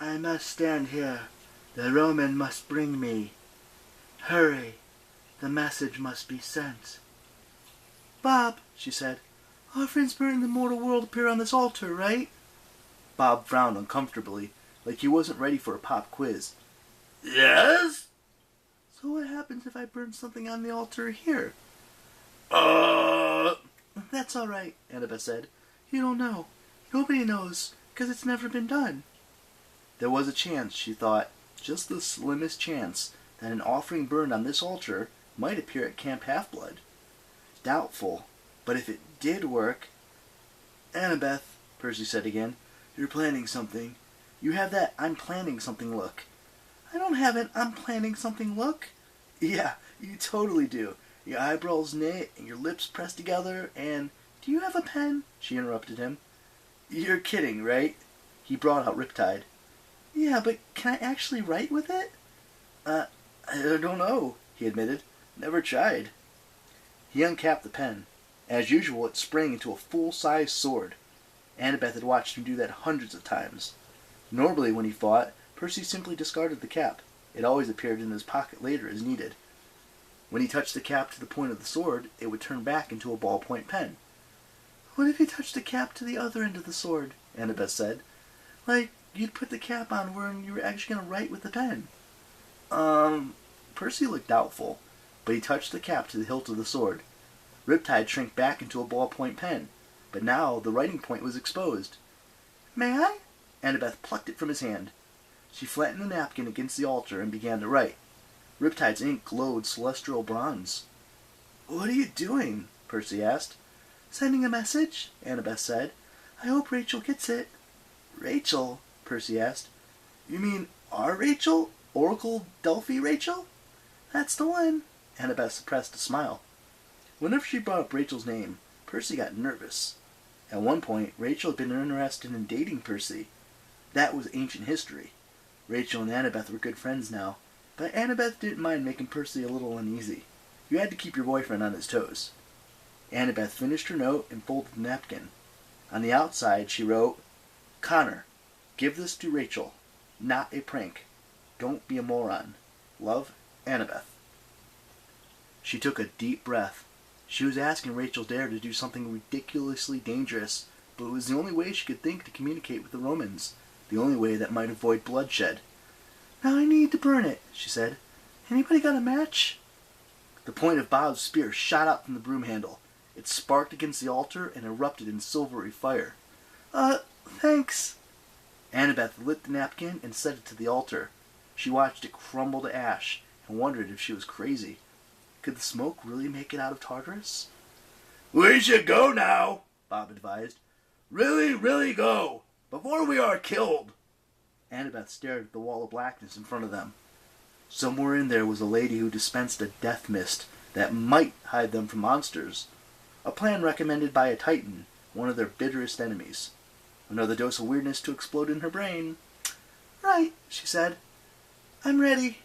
I must stand here. The Roman must bring me. Hurry. The message must be sent. Bob, she said, offerings burnt in the mortal world appear on this altar, right? Bob frowned uncomfortably, like he wasn't ready for a pop quiz. Yes? So what happens if I burn something on the altar here? That's all right, Annabeth said. You don't know. Nobody knows, because it's never been done. There was a chance, she thought, just the slimmest chance, that an offering burned on this altar might appear at Camp Half-Blood. Doubtful, but if it did work... Annabeth, Percy said again, you're planning something. You have that I'm planning something look. I don't have an I'm planning something look. Yeah, you totally do. Your eyebrows knit and your lips pressed together and... Do you have a pen? She interrupted him. You're kidding, right? He brought out Riptide. Yeah, but can I actually write with it? I don't know, he admitted. Never tried. He uncapped the pen. As usual, it sprang into a full-size sword. Annabeth had watched him do that hundreds of times. Normally, when he fought, Percy simply discarded the cap. It always appeared in his pocket later as needed. When he touched the cap to the point of the sword, it would turn back into a ballpoint pen. What if you touched the cap to the other end of the sword? Annabeth said. Like, you'd put the cap on where you were actually going to write with the pen. Percy looked doubtful, but he touched the cap to the hilt of the sword. Riptide shrank back into a ballpoint pen, but now the writing point was exposed. May I? Annabeth plucked it from his hand. She flattened the napkin against the altar and began to write. Riptide's ink glowed celestial bronze. What are you doing? Percy asked. Sending a message, Annabeth said. I hope Rachel gets it. Rachel? Percy asked. You mean our Rachel? Oracle Delphi Rachel? That's the one. Annabeth suppressed a smile. Whenever she brought up Rachel's name, Percy got nervous. At one point, Rachel had been interested in dating Percy. That was ancient history. Rachel and Annabeth were good friends now, but Annabeth didn't mind making Percy a little uneasy. You had to keep your boyfriend on his toes. Annabeth finished her note and folded the napkin. On the outside, she wrote, Connor, give this to Rachel. Not a prank. Don't be a moron. Love, Annabeth. She took a deep breath. She was asking Rachel Dare to do something ridiculously dangerous, but it was the only way she could think to communicate with the Romans, the only way that might avoid bloodshed. Now I need to burn it, she said. Anybody got a match? The point of Bob's spear shot out from the broom handle. It sparked against the altar and erupted in silvery fire. Thanks. Annabeth lit the napkin and set it to the altar. She watched it crumble to ash and wondered if she was crazy. Could the smoke really make it out of Tartarus? We should go now, Bob advised. Really, really go, before we are killed. Annabeth stared at the wall of blackness in front of them. Somewhere in there was a lady who dispensed a death mist that might hide them from monsters. A plan recommended by a Titan, one of their bitterest enemies. Another dose of weirdness to explode in her brain. Right, she said. I'm ready.